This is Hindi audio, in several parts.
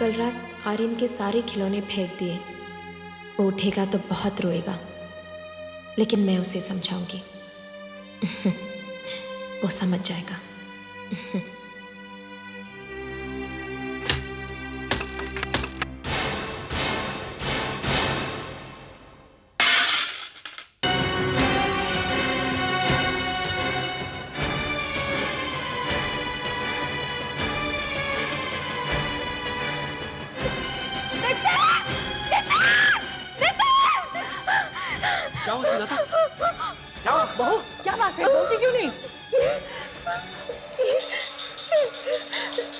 कल रात आर्यन के सारे खिलौने फेंक दिए। वो उठेगा तो बहुत रोएगा, लेकिन मैं उसे समझाऊंगी। वो समझ जाएगा। क्या हुआ सुजाता? क्या हुआ? बहू, क्या बात है? बोलती क्यों नहीं?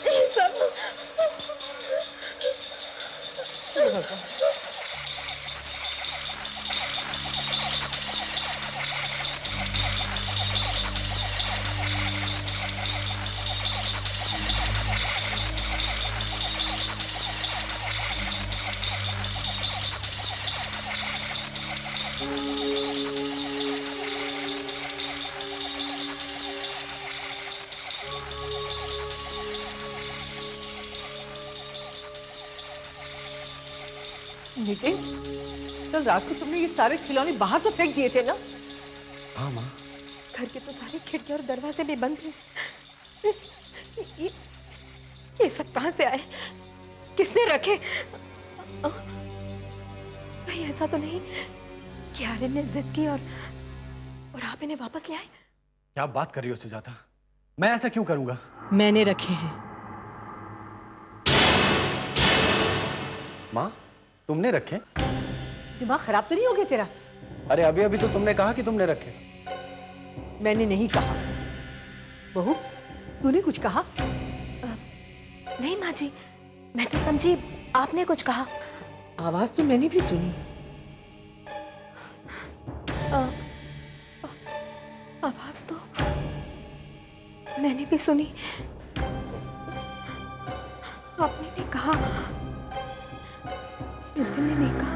ये सब नितिन, कल रात को तुमने ये सारे खिलौने बाहर तो फेंक दिए थे ना? हाँ माँ। घर के तो सारी खिड़कियां और दरवाजे भी बंद थे। ये सब कहां से आए? किसने रखे? कहीं ऐसा तो नहीं कि आर्यन ने जिद की और आप इन्हें वापस ले आए? क्या बात कर रही हो सुजाता? मैं ऐसा क्यों करूंगा? मैंने रखे हैं। माँ, तुमने रखे? दिमाग खराब तो नहीं हो गया तेरा? अरे अभी अभी तो तुमने कहा कि तुमने रखे। मैंने नहीं कहा। बहू, तूने कुछ कहा? नहीं माँ जी, मैं तो समझी आपने कुछ कहा। आवाज तो मैंने भी सुनी। आवाज तो मैंने भी सुनी। आपने नहीं कहा, नितिन ने नहीं कहा।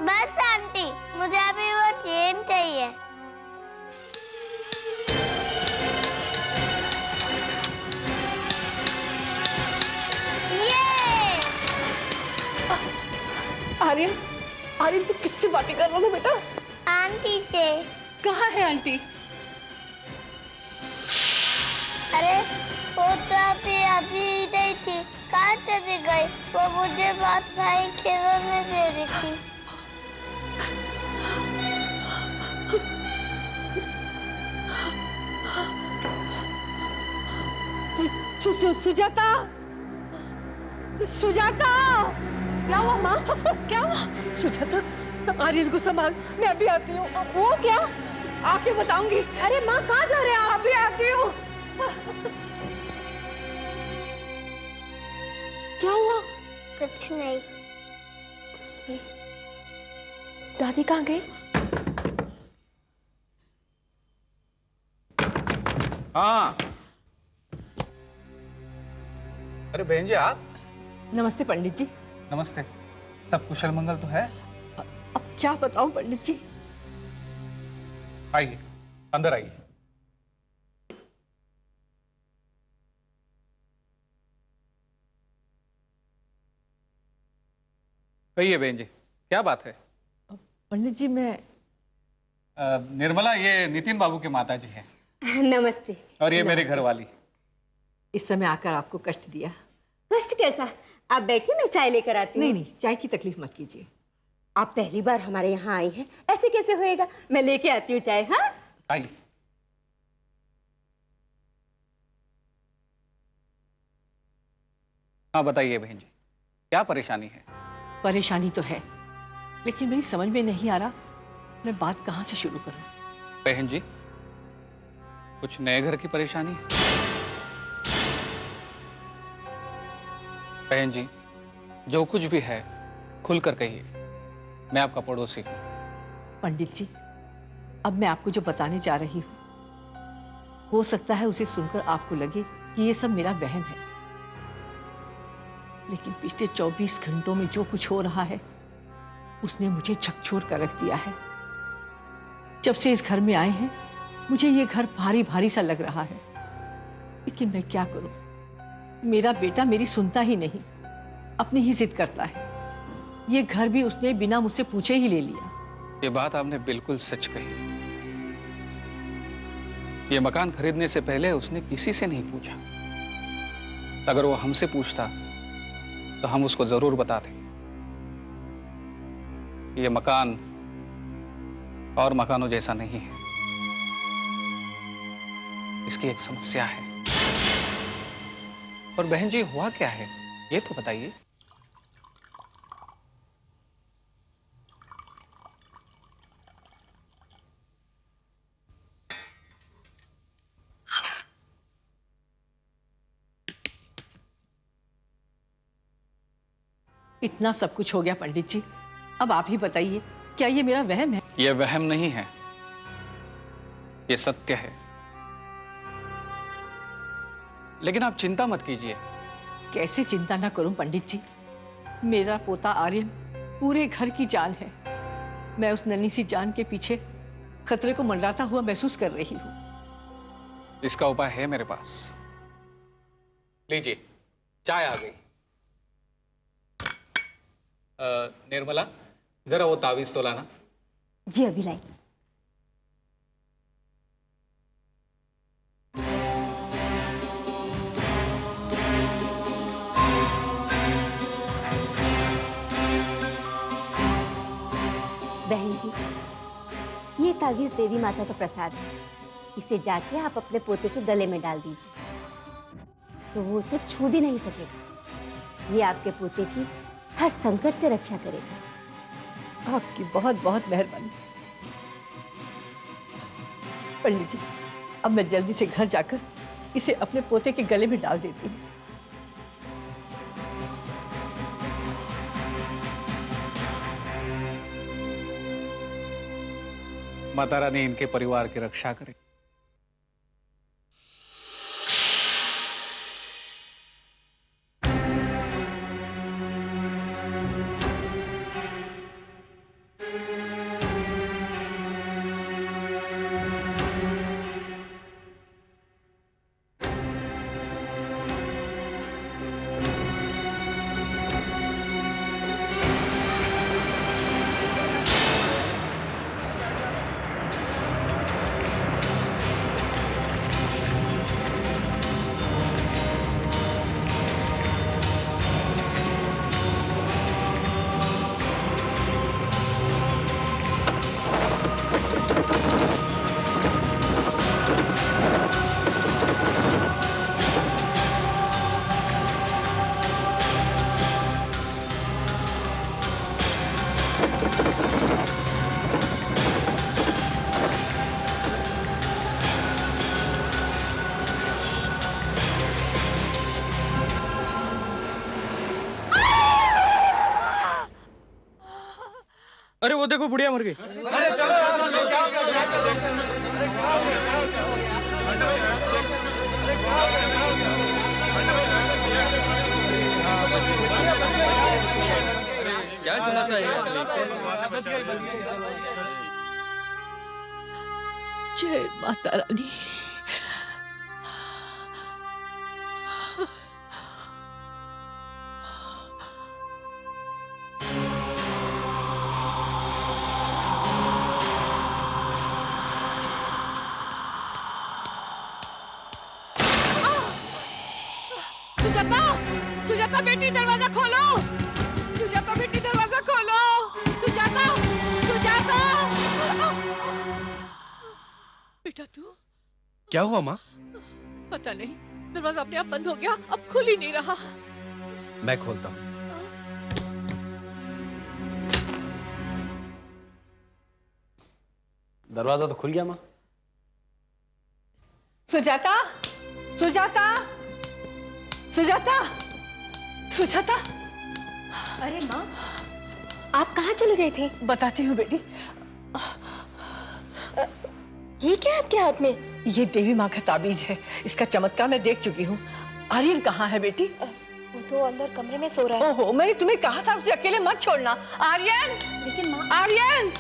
बस आंटी, मुझे अभी वो चेन चाहिए। ये आर्यन, आर्यन तू किससे बातें कर रहा था बेटा? आंटी से। कहाँ है आंटी? अरे वो तो अभी नहीं थी, कहाँ चली गई? वो मुझे बात भाई खिलौने दे रही थी। सुजाता, सुजाता, क्या हुआ माँ? क्या हुआ? सुजाता, आर्यन को संभाल, मैं अभी आती हूँ। वो क्या? आके बताऊंगी। अरे माँ, कहाँ जा रहे हैं आप? अभी आती हूँ। क्या हुआ? कुछ नहीं। दादी कहाँ गई? हाँ। अरे बहन जी आप? नमस्ते पंडित जी। नमस्ते। सब कुशल मंगल तो है? अब क्या बताऊं पंडित जी? आइए, अंदर आइए। कहिए बहन जी, क्या बात है? पंडित जी मैं निर्मला, ये नितिन बाबू के माता जी हैं। नमस्ते। और ये मेरे घर वाली। इस समय आकर आपको कष्ट दिया। कष्ट कैसा? आप बैठिए, मैं चाय लेकर आती हूँ। नहीं नहीं, चाय की तकलीफ मत कीजिए। आप पहली बार हमारे यहाँ आई हैं, ऐसे कैसे होएगा? मैं लेके आती हूँ चाय। हाँ आइए। हाँ बताइए बहन जी, क्या परेशानी है? परेशानी तो है, लेकिन मेरी समझ में नहीं आ रहा मैं बात कहाँ से शुरू करूं। बहन जी, कुछ नए घर की परेशानी है? बहन जी, जो कुछ भी है खुलकर कहिए। मैं आपका पड़ोसी हूँ। पंडित जी, अब मैं आपको जो बताने जा रही हूँ, हो सकता है उसे सुनकर आपको लगे कि ये सब मेरा वहम है, लेकिन पिछले 24 घंटों में जो कुछ हो रहा है उसने मुझे झकझोर कर रख दिया है। जब से इस घर में आए हैं मुझे ये घर भारी भारी सा लग रहा है, लेकिन मैं क्या करूं? मेरा बेटा मेरी सुनता ही नहीं, अपनी ही जिद करता है। ये घर भी उसने बिना मुझसे पूछे ही ले लिया। ये बात आपने बिल्कुल सच कही। ये मकान खरीदने से पहले उसने किसी से नहीं पूछा। अगर वो हमसे पूछता तो हम उसको जरूर बताते। ये मकान और मकानों जैसा नहीं है, इसकी एक समस्या है। और बहन जी, हुआ क्या है ये तो बताइए। इतना सब कुछ हो गया पंडित जी, अब आप ही बताइए, क्या ये मेरा वहम है? यह वहम नहीं है, यह सत्य है। लेकिन आप चिंता मत कीजिए। कैसे चिंता ना करूं पंडित जी? मेरा पोता आर्यन पूरे घर की जान है। मैं उस नन्ही सी जान के पीछे खतरे को मंडराता हुआ महसूस कर रही हूं। इसका उपाय है मेरे पास। लीजिए, चाय आ गई। निर्मला, जरा वो तावीज तो लाना। जी अभी लाई। बहन जी, ये तावीज देवी माता का प्रसाद है। इसे जाके आप अपने पोते के गले में डाल दीजिए, तो वो उसे छू भी नहीं सकेगा। ये आपके पोते की हर संकट से रक्षा करेगा। आपकी बहुत बहुत मेहरबानी पंडित जी। अब मैं जल्दी से घर जाकर इसे अपने पोते के गले में डाल देती हूँ। माता रानी इनके परिवार की रक्षा करे। अरे वो देखो, बुढ़िया मर गई। क्या चलाता है? जय माता रानी। सुजाता, सुजाता बेटी दरवाजा खोलो। सुजाता बेटी दरवाजा खोलो। सुजाता, सुजाता। बेटा तू? क्या हुआ माँ? पता नहीं, दरवाजा अपने आप बंद हो गया, अब खुल ही नहीं रहा। मैं खोलता हूँ। दरवाजा तो खुल गया माँ। सुजाता, सुजाता, सुजाता, सुजाता, अरे माँ, आप कहाँ चले गए थे? बताती हूँ बेटी। ये क्या है आपके हाथ में? ये देवी माँ का ताबीज है। इसका चमत्कार मैं देख चुकी हूँ। आर्यन कहाँ है बेटी? वो तो अंदर कमरे में सो रहा है। ओहो, मैंने तुम्हें कहा था उसे अकेले मत छोड़ना। आर्यन! लेकिन माँ, आर्यन!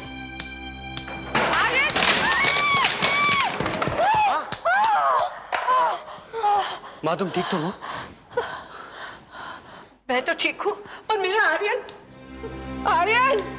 आर्यन! माँ तुम ठीक तो हो? मैं तो ठीक हूँ, पर मेरा आर्यन, आर्यन!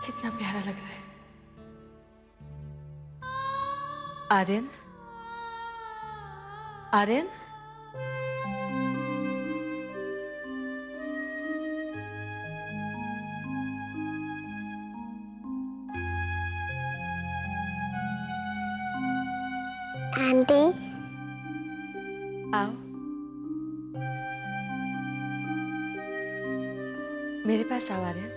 कितना प्यारा लग रहा है। आर्यन, आर्यन, आंटी, आओ मेरे पास आओ आर्यन।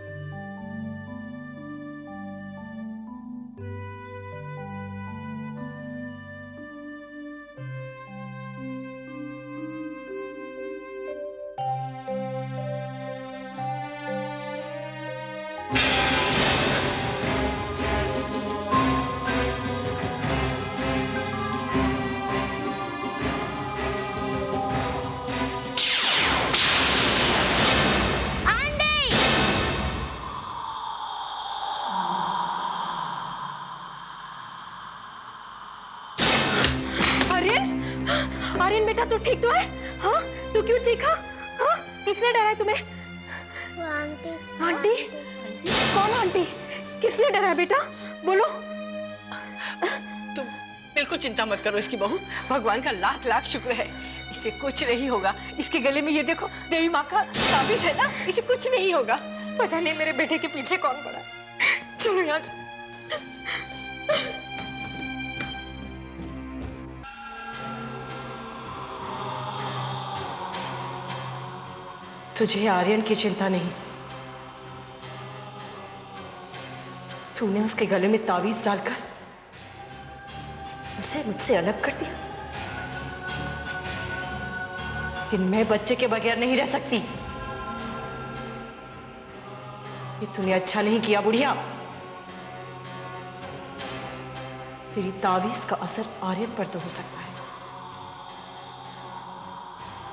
आर्यन बेटा, तू ठीक तो है? हाँ, तू क्यों चीखा? हाँ, किसने डराया तुम्हें? वो आंटी। आंटी? कौन आंटी? किसने डराया बेटा? बोलो। तुम बिल्कुल चिंता मत करो इसकी बहू। भगवान का लाख लाख शुक्र है, इसे कुछ नहीं होगा। इसके गले में ये देखो देवी माँ का ताबीज है ना, इसे कुछ नहीं होगा। पता नहीं मेरे बेटे के पीछे कौन पड़ा। चलो यहाँ से। तुझे आर्यन की चिंता नहीं, तूने उसके गले में ताबीज डालकर उसे मुझसे अलग कर दिया। लेकिन मैं बच्चे के बगैर नहीं रह सकती। ये तूने अच्छा नहीं किया बुढ़िया। तेरी ताबीज का असर आर्यन पर तो हो सकता है,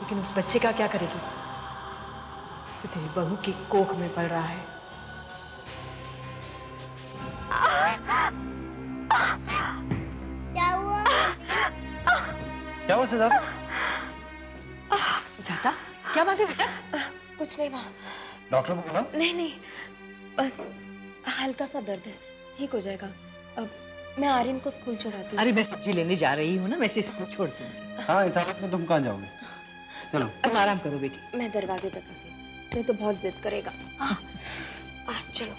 लेकिन उस बच्चे का क्या करेगी जो तेरी बहू की कोख में पल रहा है? क्या हुआ? क्या हुआ सुजाता? सुजाता, क्या बात है बेटा? कुछ नहीं माँ। डॉक्टर को बुलाओ। नहीं नहीं, बस हल्का सा दर्द है, ठीक हो जाएगा। अब मैं आर्यन को स्कूल छोड़ाती हूँ। अरे मैं सब्जी लेने जा रही हूँ ना, वैसे इसको छोड़ दूंगी। हाँ, इस हालत में तुम कहाँ जाओगे? चलो। तुम आराम करो बेटी। मैं दरवाजे तक आती हूँ, नहीं तो बहुत जिद करेगा। चलो।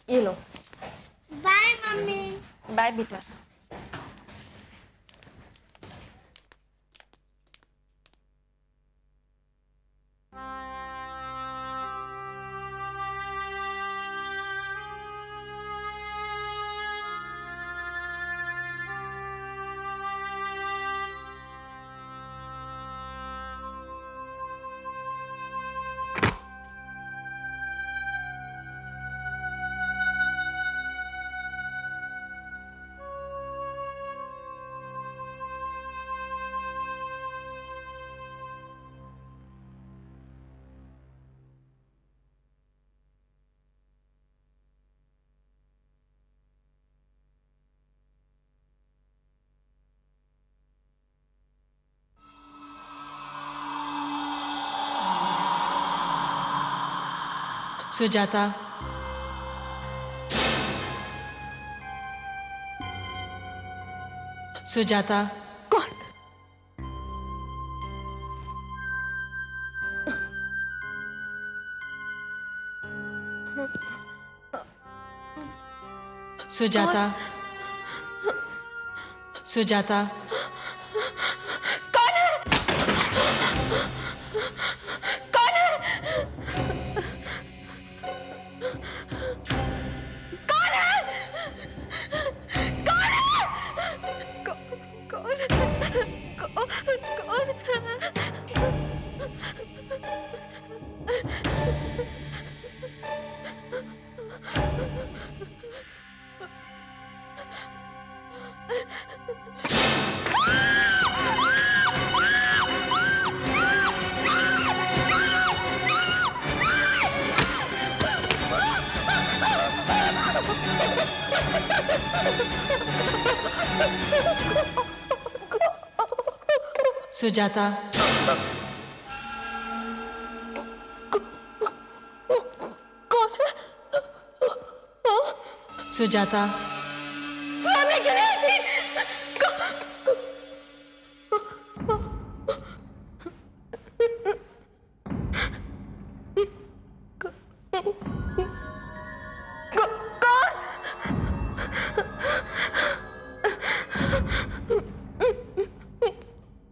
ये लो। Bye mummy. बाय बेटा। सुजाता, सुजाता। कौन? सुजाता, सुजाता। कौन है? कौन है? कौन है? कौन है? कौन सुजाता, सुजाता। सामने क्यों नहीं आती?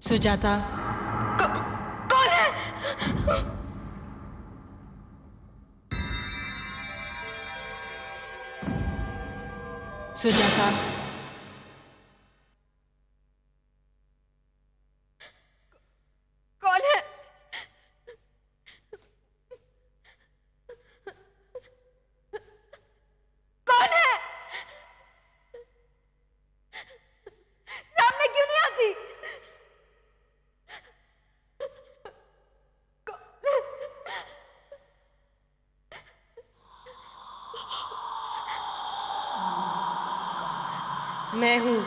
सुजाता, कौन है? सुजाता, कौन है? कौन है? सामने क्यों नहीं आती? मैं हूं।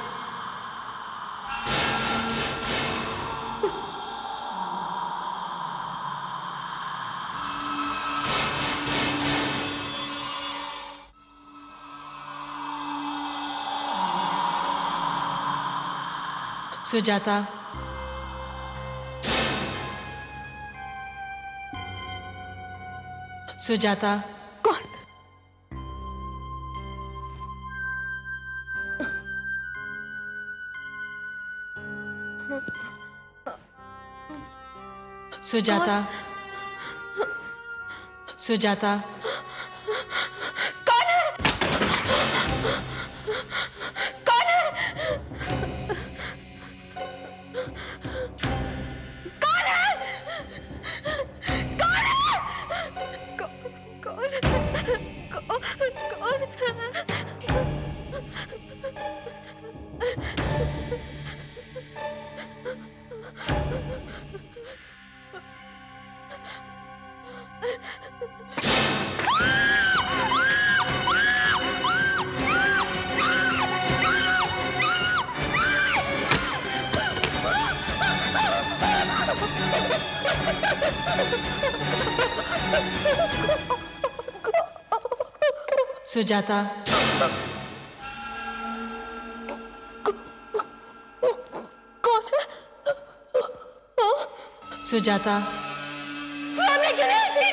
सुजाता, सुजाता। कौन? सुजाता, सुजाता। कौन है? कौन है? कौन है? कौन है? कौन सुजाता, सुजाता। सामने क्यों नहीं आती?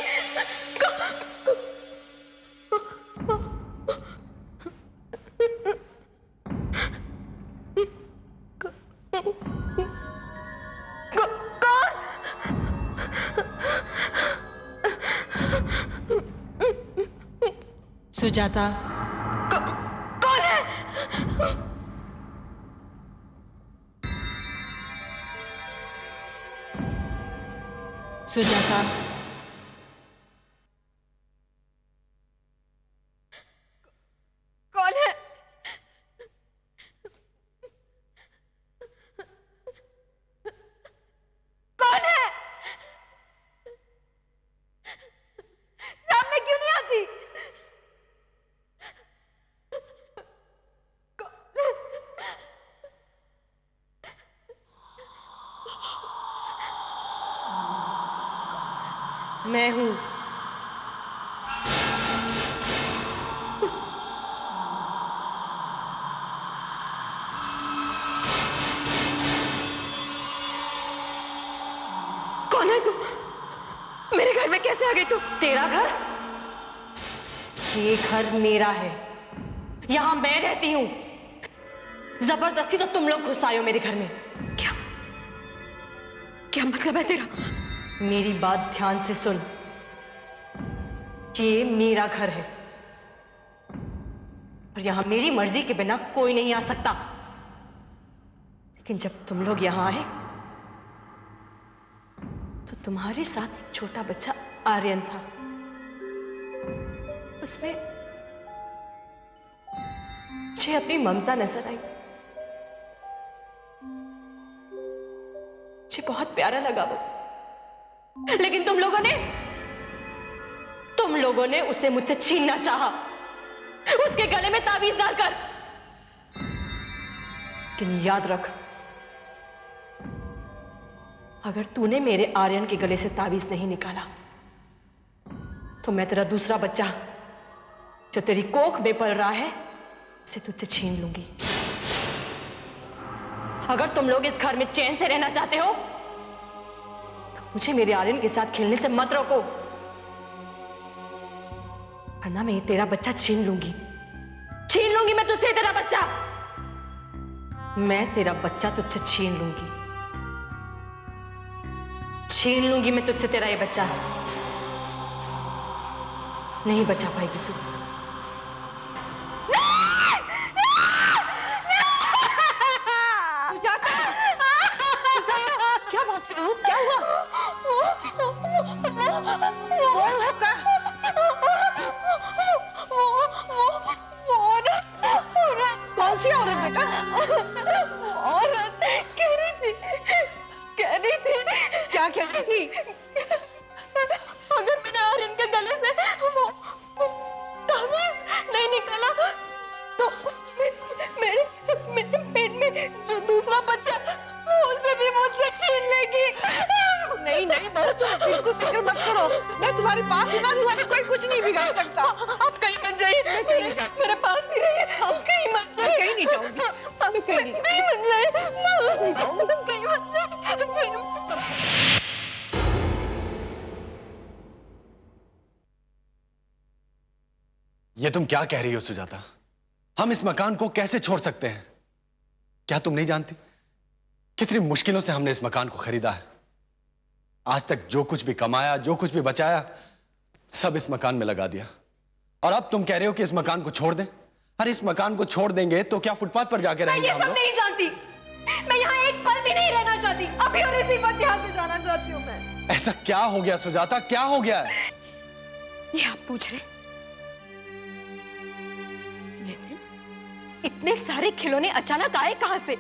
सुजाता, कौन है? सुजाता, कौन है? कौन है? सामने क्यों नहीं आती? मैं हूं। घर में कैसे आ गई तू? तेरा घर? ये घर मेरा है, यहां मैं रहती हूं। जबरदस्ती तो तुम लोग घुस आए हो मेरे घर में। क्या क्या मतलब है तेरा? मेरी बात ध्यान से सुन। ये मेरा घर है और यहां मेरी मर्जी के बिना कोई नहीं आ सकता। लेकिन जब तुम लोग यहां आए तो तुम्हारे साथ एक छोटा बच्चा आर्यन था। उसमें मुझे अपनी ममता नजर आई। मुझे बहुत प्यारा लगा वो। लेकिन तुम लोगों ने उसे मुझसे छीनना चाहा, उसके गले में ताबीज डालकर। लेकिन याद रख, अगर तूने मेरे आर्यन के गले से ताबीज नहीं निकाला तो मैं तेरा दूसरा बच्चा जो तेरी कोख में पल रहा है उसे तुझसे छीन लूंगी। अगर तुम लोग इस घर में चैन से रहना चाहते हो तो मुझे मेरे आर्यन के साथ खेलने से मत रोको, वरना मैं ये तेरा बच्चा छीन लूंगी मैं तुझसे तेरा बच्चा। मैं तेरा बच्चा तुझसे छीन लूंगी मैं तुझसे तेरा ये बच्चा। नहीं बचा पाएगी तू। क्या बात है? क्या हुआ? कौन सी औरत बेटा? औरत कह रही थी क्या कह रही थी? अगर मैंने आर्यन के गले से वो ताबीज नहीं निकाला तो मेरे पेट में जो दूसरा बच्चा उसे भी मुझसे छीन लेगी। नहीं बहू, तुम बिल्कुल फिक्र मत करो, मैं तुम्हारे पास हूं ना, तुम्हारे कोई कुछ नहीं बिगाड़ सकता। आप कहीं मत जाइए। मैं कहीं नहीं जाऊंगी, मेरे पास ही रहिए। आप कहीं मत जाइए। कहीं नहीं जाऊंगी, मैं कहीं नहीं जाऊंगी। ये तुम क्या कह रही हो सुजाता? हम इस मकान को कैसे छोड़ सकते हैं? क्या तुम नहीं जानती कितनी मुश्किलों से हमने इस मकान को खरीदा है? आज तक जो कुछ भी कमाया, जो कुछ भी बचाया, सब इस मकान में लगा दिया। और अब तुम कह रहे हो कि इस मकान को छोड़ दें? अरे इस मकान को छोड़ देंगे तो क्या फुटपाथ पर जाके रहेंगे हम लोग? मैं ये सब नहीं जानती। मैं यहाँ एक पल भी नहीं रहना चाहती। अभी और इसी वक्त यहाँ से जाना चाहती हूँ मैं। ऐसा क्या हो गया सुजाता, क्या हो गया है? ये आप पूछ रहे? नितिन, इतने सारे खिलौने अचानक आए कहां से?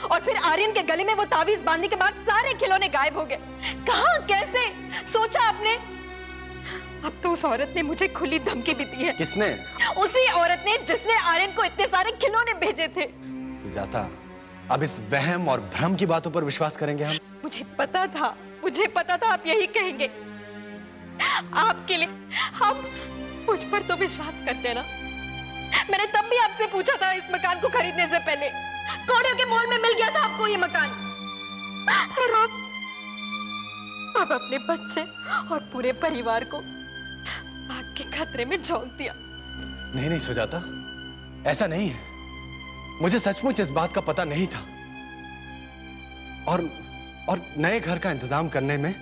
और फिर आर्यन के गले में वो ताबीज बांधने के बाद सारे खिलौने गायब हो गए। कहां, कैसे? सोचा आपने? अब तो उस औरत ने मुझे खुली धमकी भी दी है। किसने? उसी औरत ने जिसने आर्यन को इतने सारे खिलौने भेजे थे। सुजाता, अब इस वहम और भ्रम की बातों पर विश्वास करेंगे हम? मुझे पता था आप यही कहेंगे। आपके लिए हम मुझ पर तो विश्वास करते ना। मैंने तब भी आपसे पूछा था इस मकान को खरीदने से पहले, कौड़ियों के मॉल में मिल गया था आपको ये मकान। और अब अपने बच्चे और पूरे परिवार को आग के खतरे में झोंक दिया। नहीं सुजाता, ऐसा नहीं है। मुझे सचमुच इस बात का पता नहीं था। और नए घर का इंतजाम करने में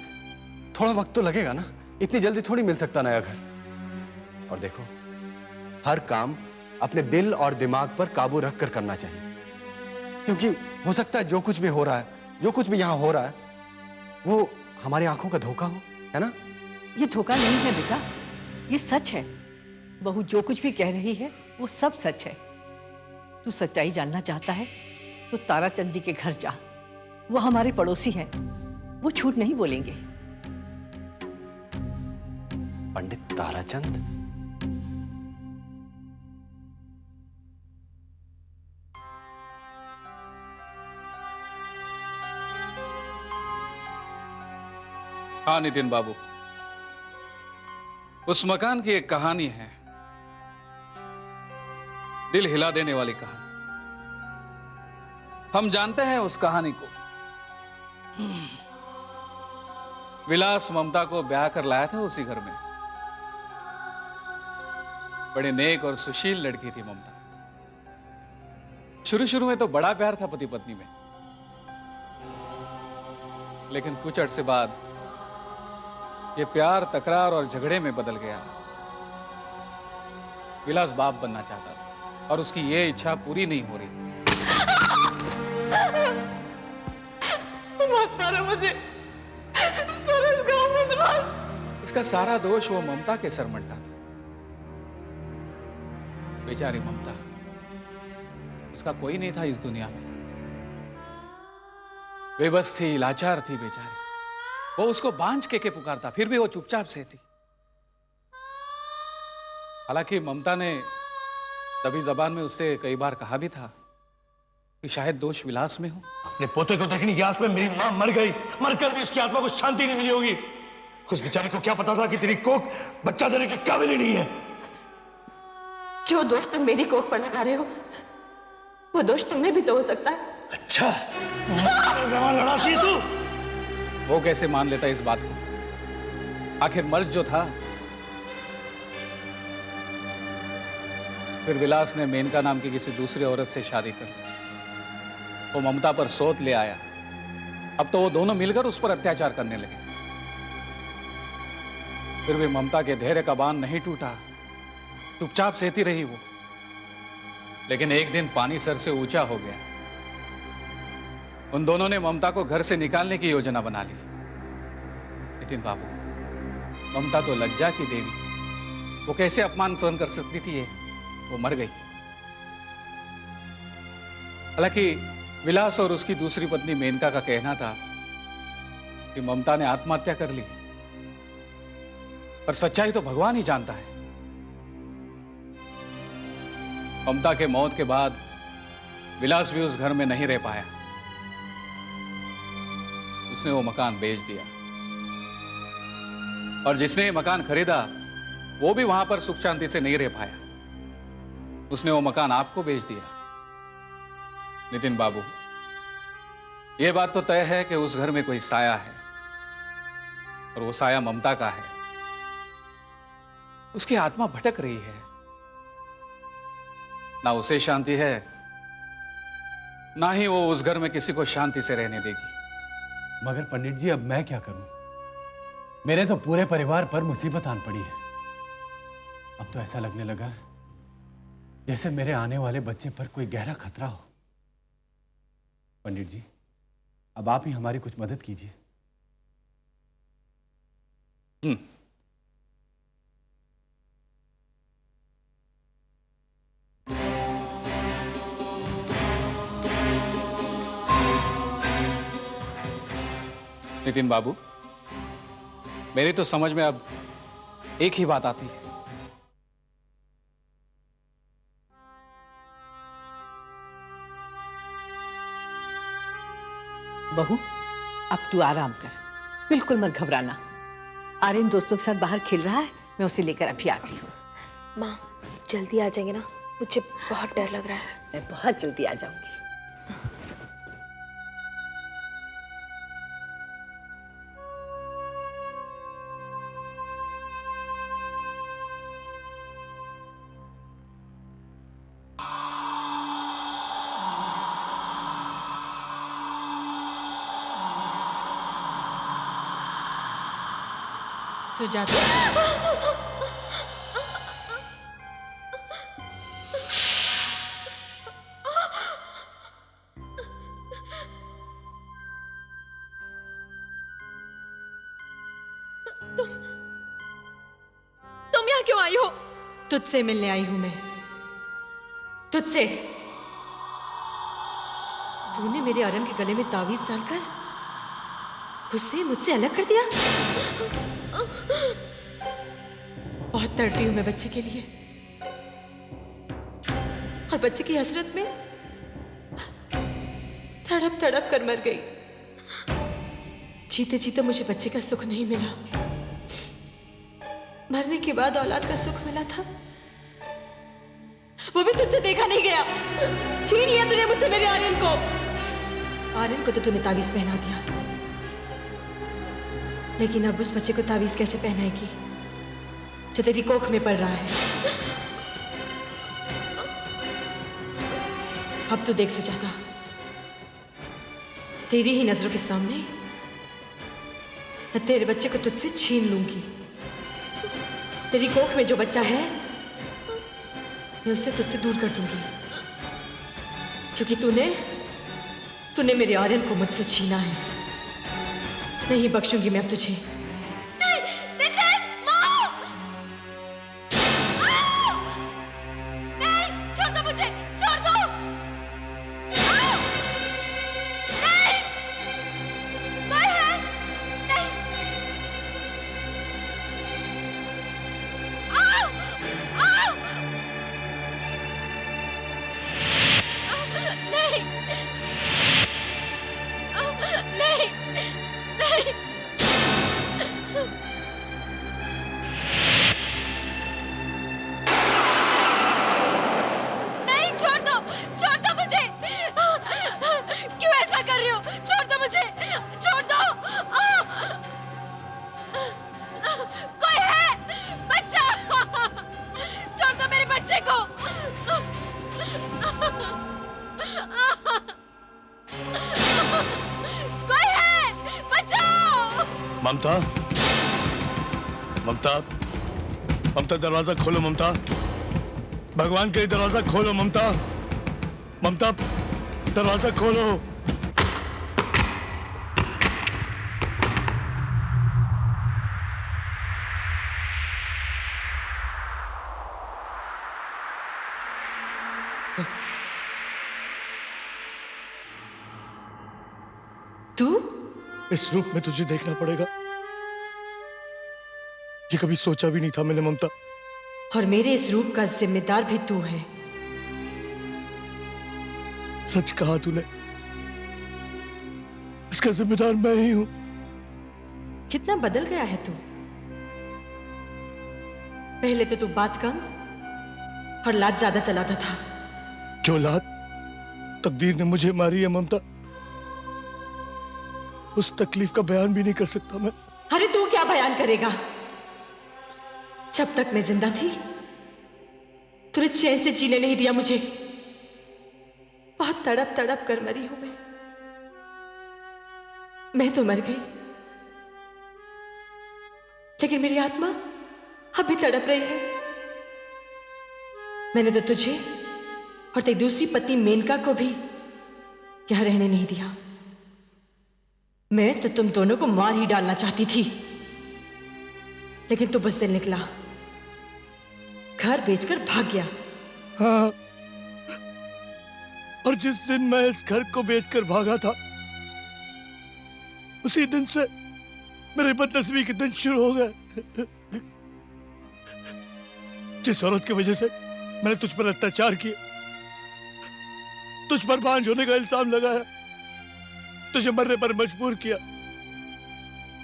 थोड़ा वक्त तो लगेगा ना। इतनी जल्दी थोड़ी मिल सकता नया घर। और देखो, हर काम अपने दिल और दिमाग पर काबू रखकर करना चाहिए, क्योंकि हो सकता है जो कुछ भी हो रहा है, जो कुछ भी यहां हो रहा है, वो हमारी आंखों का धोखा हो, है ना? ये धोखा नहीं है बेटा, ये सच है। बहू जो कुछ भी कह रही है वो सब सच है। तू सच्चाई जानना चाहता है तो ताराचंद जी के घर जा। वो हमारे पड़ोसी हैं, वो झूठ नहीं बोलेंगे। पंडित ताराचंद? हाँ नितिन बाबू, उस मकान की एक कहानी है, दिल हिला देने वाली कहानी। हम जानते हैं उस कहानी को। विलास ममता को ब्याह कर लाया था उसी घर में। बड़े नेक और सुशील लड़की थी ममता। शुरू शुरू में तो बड़ा प्यार था पति पत्नी में, लेकिन कुछ अरसे बाद ये प्यार तकरार और झगड़े में बदल गया। विलास बाप बनना चाहता था और उसकी ये इच्छा पूरी नहीं हो रही। मत मारो मुझे, पर इस गांव में जवान। इसका सारा दोष वो ममता के सर मंडा था। बेचारी ममता, उसका कोई नहीं था इस दुनिया में। बेबस थी, लाचार थी बेचारी। वो उसको बांझ के पुकारता, फिर भी वो चुपचाप सहती। हालांकि ममता ने दबी जबान में उससे कई बार कहा भी था कि शायद दोष विलास में हो। अपने पोते को देखने की आस में मेरी मां मर गई, मरकर भी उसकी आत्मा को शांति नहीं मिली होगी। उस बेचारे को क्या पता था कि तेरी कोख बच्चा देने के काबिल ही नहीं है। जो दोष तुम मेरी कोख पर लगा रहे हो, वो दोष तुम्हें भी तो हो सकता है। अच्छा, जबान लड़ाती है तू। वो कैसे मान लेता इस बात को? आखिर मर्द जो था। फिर विलास ने मेनका नाम की किसी दूसरी औरत से शादी कर ली। वो ममता पर सोत ले आया। अब तो वो दोनों मिलकर उस पर अत्याचार करने लगे। फिर भी ममता के धैर्य का बांध नहीं टूटा, चुपचाप सहती रही वो। लेकिन एक दिन पानी सर से ऊंचा हो गया। उन दोनों ने ममता को घर से निकालने की योजना बना ली। नितिन बाबू, ममता तो लज्जा की देवी, वो कैसे अपमान सहन कर सकती थी? वो मर गई। हालांकि विलास और उसकी दूसरी पत्नी मेनका का कहना था कि ममता ने आत्महत्या कर ली, पर सच्चाई तो भगवान ही जानता है। ममता के मौत के बाद विलास भी उस घर में नहीं रह पाया। उसने वो मकान बेच दिया और जिसने ये मकान खरीदा वो भी वहां पर सुख शांति से नहीं रह पाया। उसने वो मकान आपको बेच दिया। नितिन बाबू, ये बात तो तय है कि उस घर में कोई साया है और वो साया ममता का है। उसकी आत्मा भटक रही है, ना उसे शांति है, ना ही वो उस घर में किसी को शांति से रहने देगी। मगर पंडित जी, अब मैं क्या करूं? मेरे तो पूरे परिवार पर मुसीबत आन पड़ी है। अब तो ऐसा लगने लगा है जैसे मेरे आने वाले बच्चे पर कोई गहरा खतरा हो। पंडित जी, अब आप ही हमारी कुछ मदद कीजिए। नितिन बाबू, मेरी तो समझ में अब एक ही बात आती है। बहू, अब तू आराम कर, बिल्कुल मत घबराना। आर्यन दोस्तों के साथ बाहर खेल रहा है, मैं उसे लेकर अभी आती हूँ। माँ, जल्दी आ जाएंगे ना? मुझे बहुत डर लग रहा है। मैं बहुत जल्दी आ जाऊंगी। सुजाता, तुम यहाँ क्यों आई हो? तुझसे मिलने आई हूं मैं, तुझसे। तूने मेरे आर्यन के गले में तावीज डालकर उसे मुझसे अलग कर दिया। बहुत तड़पी हूं मैं बच्चे के लिए, और बच्चे की हसरत में तड़प तड़प कर मर गई। जीते जीते मुझे बच्चे का सुख नहीं मिला, मरने के बाद औलाद का सुख मिला था, वो भी तुझसे देखा नहीं गया। छीन लिया तूने मुझसे मेरे आर्यन को। आर्यन को तो तूने तावीज पहना दिया, लेकिन अब उस बच्चे को तावीज कैसे पहनाएगी जो तेरी कोख में पड़ रहा है? अब तो देख सुजाता, तेरी ही नजरों के सामने मैं तेरे बच्चे को तुझसे छीन लूंगी। तेरी कोख में जो बच्चा है मैं उसे तुझसे दूर कर दूंगी, क्योंकि तूने मेरे आर्यन को मुझसे छीना है। नहीं बख्शूंगी मैं अब तुझे। ममता, ममता, ममता दरवाजा खोलो ममता, भगवान के लिए दरवाजा खोलो ममता, ममता दरवाजा खोलो। तू इस रूप में तुझे देखना पड़ेगा, ये कभी सोचा भी नहीं था मैंने ममता। और मेरे इस रूप का जिम्मेदार भी तू है। सच कहा तूने, इसका जिम्मेदार मैं ही हूं। कितना बदल गया है तू। पहले तो तू बात कम और लात ज्यादा चलाता था। जो लात तकदीर ने मुझे मारी है ममता, उस तकलीफ का बयान भी नहीं कर सकता मैं। अरे तू क्या बयान करेगा? जब तक मैं जिंदा थी तूने चैन से जीने नहीं दिया मुझे। बहुत तड़प तड़प कर मरी हूं मैं तो मर गई, लेकिन मेरी आत्मा अभी तड़प रही है। मैंने तो तुझे और तेरी दूसरी पत्नी मेनका को भी यहां रहने नहीं दिया। मैं तो तुम दोनों को मार ही डालना चाहती थी, लेकिन तू बुज़दिल निकला, घर बेचकर भाग गया। हाँ, और जिस दिन मैं इस घर को बेचकर भागा था, उसी दिन से मेरे बदनसीबी के दिन शुरू हो गए। जिस औरत की वजह से मैंने तुझ पर अत्याचार किए, तुझ पर बांझ होने का इल्जाम लगाया, तुझे मरने पर मजबूर किया,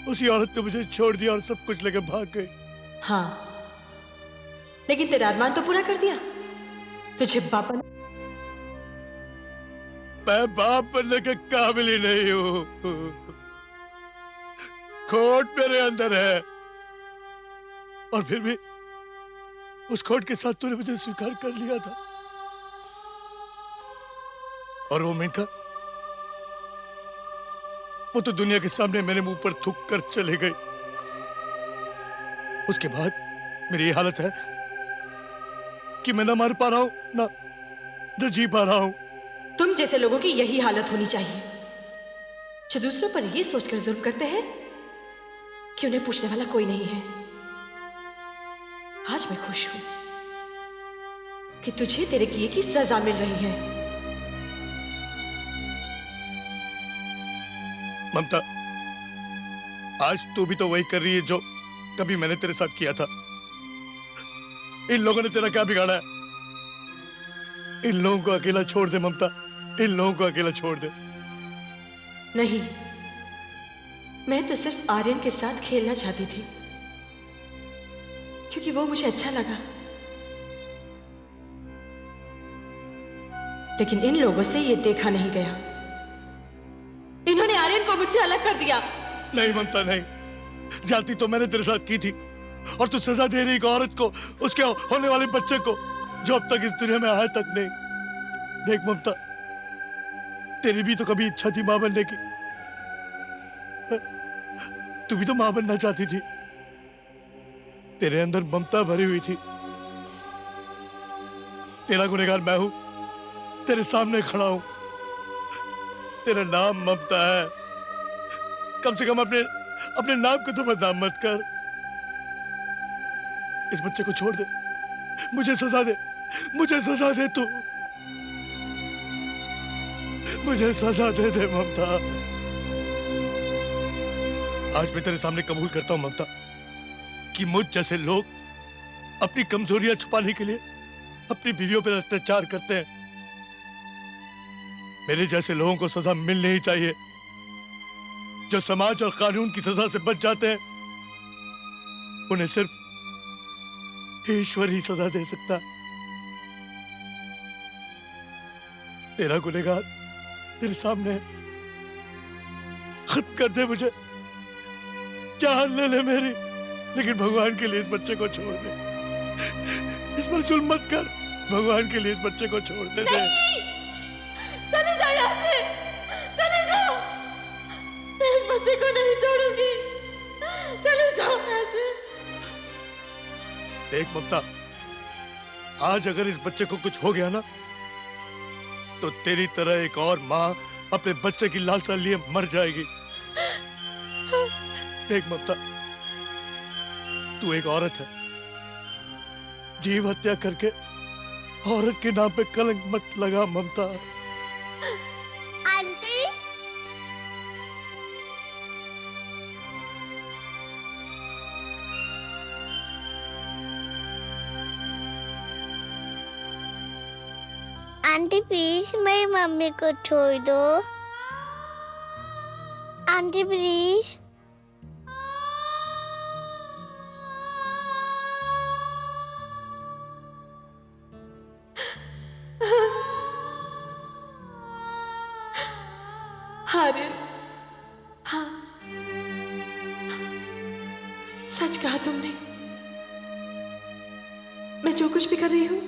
उसी औरत ने मुझे छोड़ दिया और सब कुछ लेकर भाग गई। हाँ, लेकिन तेरा अरमान तो पूरा कर दिया। तुझे बाप बना। मैं बाप बनने के काबिल ही नहीं हूं। खोट मेरे अंदर है, और फिर भी उस खोट के साथ तूने मुझे स्वीकार कर लिया था। और वो मेनका, वो तो दुनिया के सामने मेरे मुंह पर थूक कर चले गई। उसके बाद मेरी ये हालत है कि मैं ना मर पा रहा हूं, ना जी पा रहा हूं। तुम जैसे लोगों की यही हालत होनी चाहिए, जो दूसरों पर यह सोचकर जुल्म करते हैं कि उन्हें पूछने वाला कोई नहीं है। आज मैं खुश हूं कि तुझे तेरे किए की सजा मिल रही है। ममता, आज तू भी तो वही कर रही है जो कभी मैंने तेरे साथ किया था। इन लोगों ने तेरा क्या बिगाड़ा है? इन लोगों को अकेला छोड़ दे ममता, इन लोगों को अकेला छोड़ दे। नहीं, मैं तो सिर्फ आर्यन के साथ खेलना चाहती थी, क्योंकि वो मुझे अच्छा लगा। लेकिन इन लोगों से ये देखा नहीं गया। इन्होंने आर्यन को मुझसे अलग कर दिया। नहीं ममता, नहीं, ज्यादती तो मैंने तेरे साथ की थी और तू सजा दे रही एक औरत को, उसके होने वाले बच्चे को जो अब तक इस दुनिया में आया तक नहीं। देख ममता, तेरी भी तो कभी इच्छा थी मां बनने की। तू भी तो मां बनना चाहती थी। तेरे अंदर ममता भरी हुई थी। तेरा गुनहगार मैं हूं, तेरे सामने खड़ा हूं। तेरा नाम ममता है। कम से कम अपने नाम को तो बदनाम मत कर। इस बच्चे को छोड़ दे, मुझे सजा दे, मुझे सजा दे तू, मुझे सजा दे दे ममता। आज मैं तेरे सामने कबूल करता हूं ममता कि मुझ जैसे लोग अपनी कमजोरियां छुपाने के लिए अपनी बीवियों पर अत्याचार करते हैं। मेरे जैसे लोगों को सजा मिलनी ही चाहिए। जो समाज और कानून की सजा से बच जाते हैं उन्हें सिर्फ ईश्वर ही सजा दे सकता। तेरा गुनहगार तेरे सामने है। खत्म कर दे मुझे, जान ले ले मेरी, लेकिन भगवान के लिए इस बच्चे को छोड़ दे। इस पर जुल्म मत कर, भगवान के लिए इस बच्चे को छोड़ दे। चले जाओ यहाँ से, चले जाओ। मैं इस बच्चे को नहीं छोड़ूंगी। चले जाओ यहाँ से। देख ममता, आज अगर इस बच्चे को कुछ हो गया ना, तो तेरी तरह एक और माँ अपने बच्चे की लालसा लिए मर जाएगी। देख ममता, तू एक औरत है। जीव हत्या करके औरत के नाम पे कलंक मत लगा ममता। आंटी, आंटी प्लीज मेरी मम्मी को छोड़ दो। Aunty please. आर्यन, हाँ, सच कहा तुमने। मैं जो कुछ भी कर रही हूं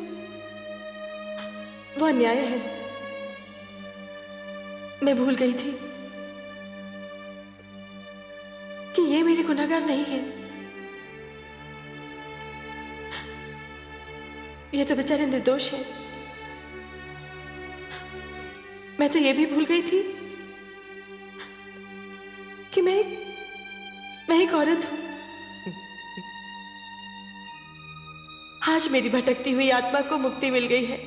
वो अन्याय है। मैं भूल गई थी कि ये मेरे गुनहगार नहीं है। ये तो बेचारे निर्दोष है। मैं तो ये भी भूल गई थी कि मैं एक औरत हूं। आज मेरी भटकती हुई आत्मा को मुक्ति मिल गई है,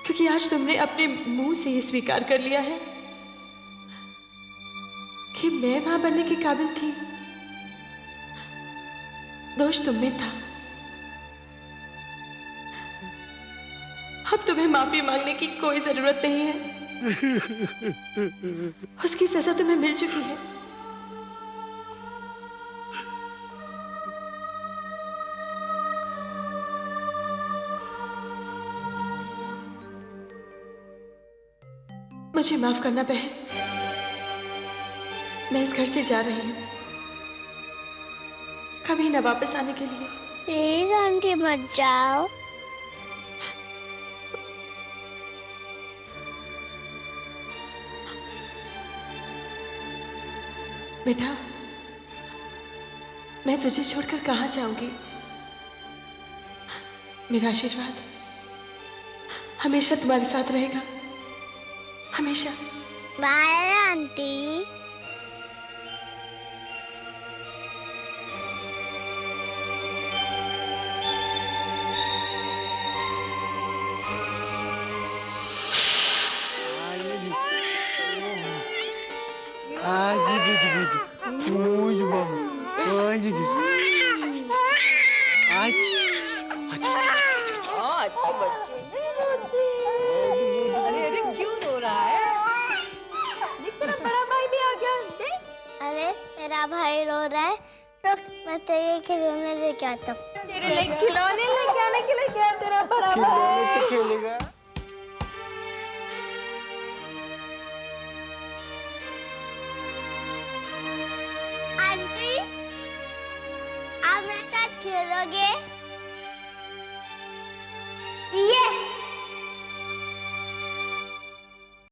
क्योंकि आज तुमने अपने मुंह से ही स्वीकार कर लिया है कि मैं मां बनने के काबिल थी। दोष तुम में था। अब तुम्हें माफी मांगने की कोई जरूरत नहीं है। उसकी सजा तुम्हें मिल चुकी है। मुझे माफ करना बहन। मैं इस घर से जा रही हूं, कभी ना वापस आने के लिए। प्लीज आंटी मत जाओ। बेटा, मैं तुझे छोड़कर कहां जाऊंगी। मेरा आशीर्वाद हमेशा तुम्हारे साथ रहेगा, हमेशा। Bye aunty. मेरा भाई रो रहा है। रुक, मैं तेरे खिलौने लेके आता हूँ। तेरे लिए खिलौने लेके आने के लिए क्या तेरा बड़ा भाई से खेलेगा। खेलोगे?